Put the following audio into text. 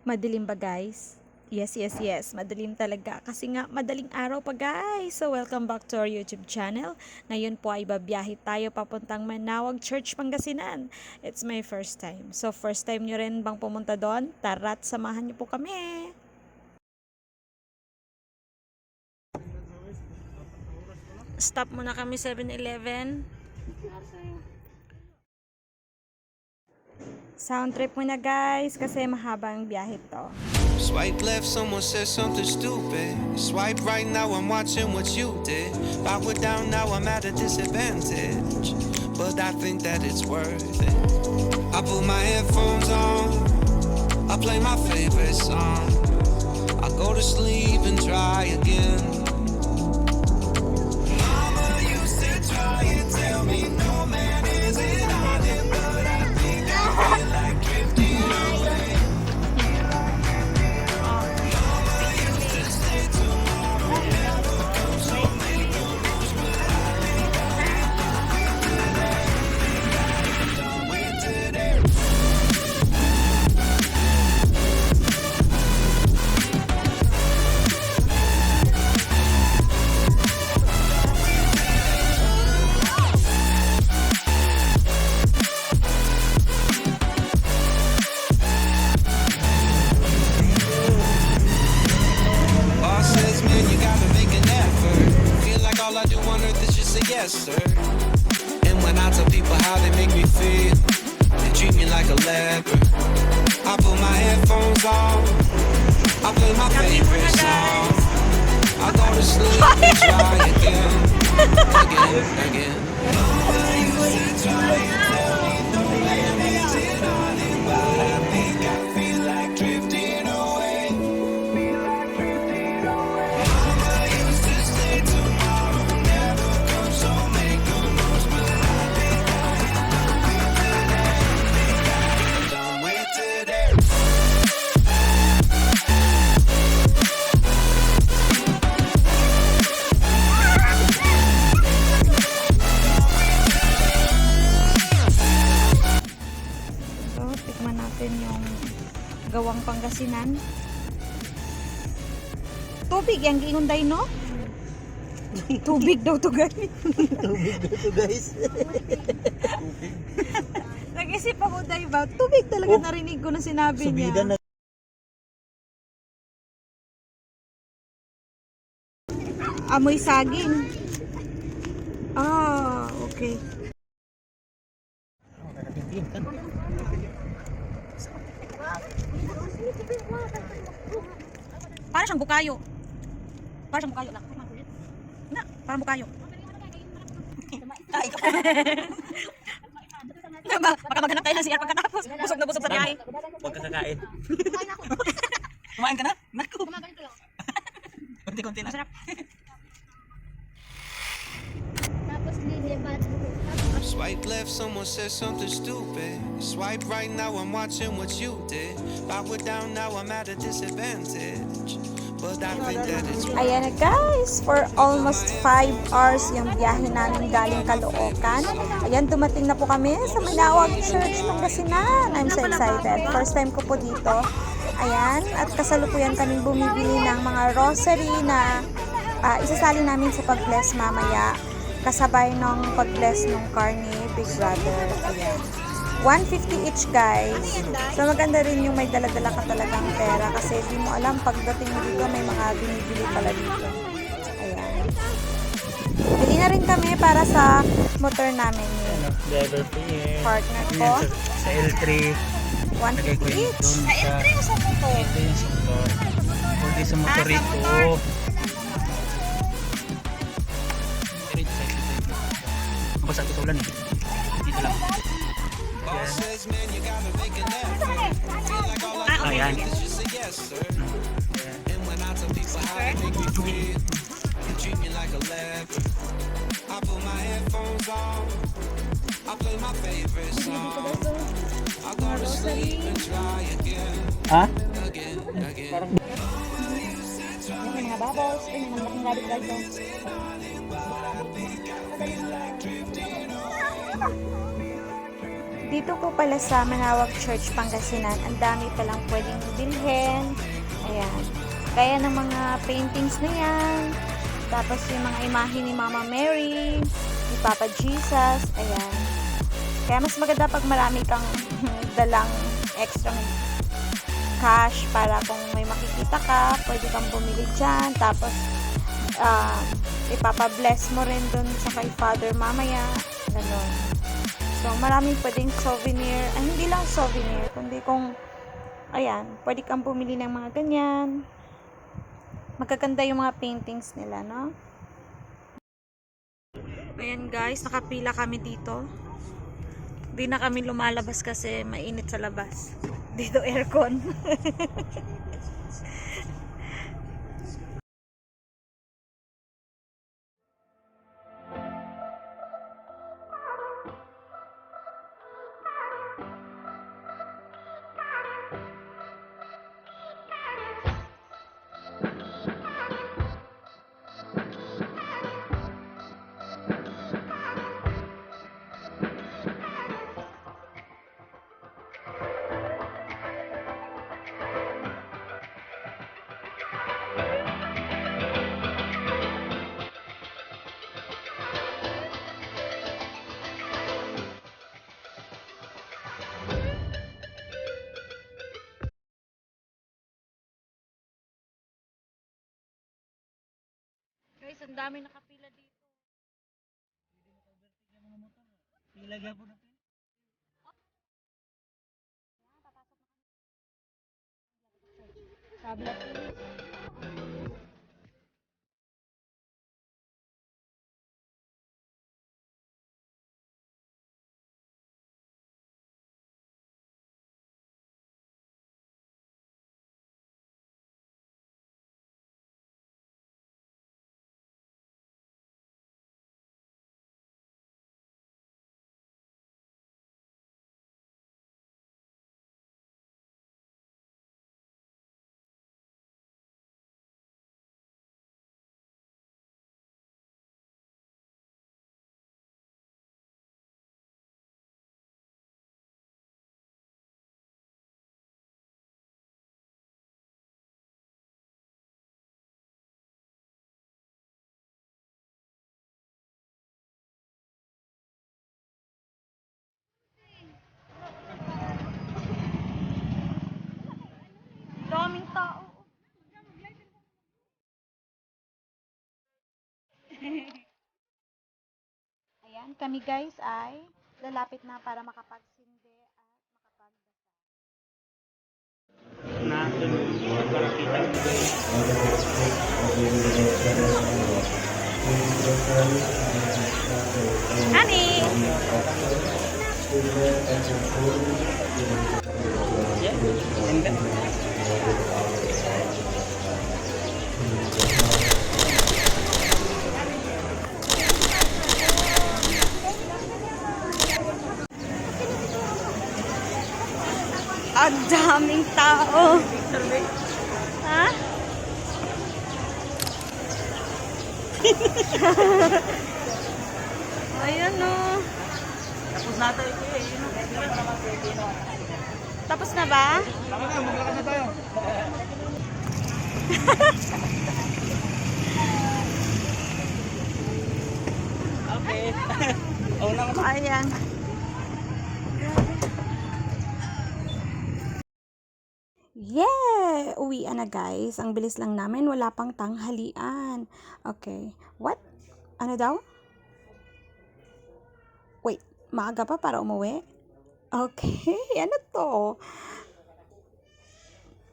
Madilim ba guys? Yes, yes, yes. Madilim talaga. Kasi nga, madaling araw pa guys. So, welcome back to our YouTube channel. Ngayon po ay babiyahe tayo papuntang Manawag Church, Pangasinan. It's my first time. So, first time nyo rin bang pumunta doon? Tara't samahan nyo po kami. Stop muna kami 7-Eleven. Sound trip muna guys kasi mahaba ang biyahe to. Swipe left, someone said something stupid. Swipe right, now I'm watching what you did. Power down, now I'm at a disadvantage. But I think that it's worth it. I put my headphones on, I play my favorite song. I go to sleep and try again. Mama used to try and tell me no man is it on it, but I think I feel like drifting away. Yes, sir. And when I tell people how they make me feel, they treat me like a leper. I put my headphones on, I play my favorite song. I go to sleep and try again, again. Mama used to try and tell me no man is it on it, but I think I feel like drifting away. Mama used to say tomorrow never comes, so make the most, but I think I'm done with today. So, tikman natin yung gawang Pangasinan. Tubig yung giunday, no? Tubig daw to guys. Tubig na to guys. Nag-isip ako dahil ba? Tubig talaga narinig ko na sinabi Subida niya. na. Amoy saging. Ah, okay. Para siyang bukayo. Para siyang bukayo lang. Na, parang bukayo. Ay, baka maghanap tayo ng CR pagkatapos. Busog na busog sa biyahe. Huwag ka kakain. Kumain ka na? Naku. Konti-konti lang. Masarap. Tapos lilipat. Swipe left, someone said something stupid. Swipe right, now I'm watching what you did. Power down, now I'm at a disadvantage. But I think that it's Ayan na guys, for almost 5 hours yung biyahe namin galing Caloocan. Ayan, dumating na po kami sa Manawag Church, Pangasinan. I'm so excited. First time ko po dito. Ayan, at kasalukuyan kaming bumibili ng mga rosary na isasali namin sa pag-bless mamaya. Kasabay ng pag-bless ng car ni Big Brother. Ayan. 150 each guys. So maganda rin yung may dala-dala ka talagang pera kasi di mo alam pagdating mo dito may mga binibili pala dito. Ayan. Bili na rin kami para sa motor namin yung Driver fee. partner ko. Sa L3. 150 each. Sa L3 o sa motor? Ito yung sa motor. Kundi sa motor sa ito. motor. Basta ito ulan eh. Dito lang. boss says, man, you gotta make an effort. Feel like all I Ah, ayan. is just a yes, sir. And when I tell people how they make me feel, they treat me like a leper. I put my headphones on, I play my favorite song. I go to sleep and try again, Ha? again. May mga bubbles. May mga malaking rabbit dito. Dito po pala sa Manawag Church, Pangasinan, ang dami palang pwedeng bilhin. Ayan. Kaya ng mga paintings na yan. Tapos yung mga imahe ni Mama Mary, ni Papa Jesus. Ayan. Kaya mas maganda pag marami kang dalang extra cash para kung may makikita ka, pwede kang bumili dyan. Tapos, ipapabless mo rin dun sa kay Father mamaya. Ganon. So, maraming pwedeng souvenir. Ay, hindi lang souvenir, kundi kung, ayan, pwede kang bumili ng mga ganyan. Magaganda yung mga paintings nila, no? Ayan guys, nakapila kami dito. Hindi na kami lumalabas kasi mainit sa labas. Dito aircon. Guys, ang dami nakapila dito. Pila gyapon na. Sabi na daming tao. Ayan, kami guys ay lalapit na para makapagsindi at makapagdasal. Na para kita. Honey! Ang daming tao. Ha? Ayan o. Tapos na tayo eh. Tapos na ba? Tama na, maglakad na tayo. Okay. Oh, na Ayan. Yeah! Uwian na guys. Ang bilis lang namin. Wala pang tanghalian. Okay. What? Ano daw? Wait. Maaga pa para umuwi? Okay. Ano to?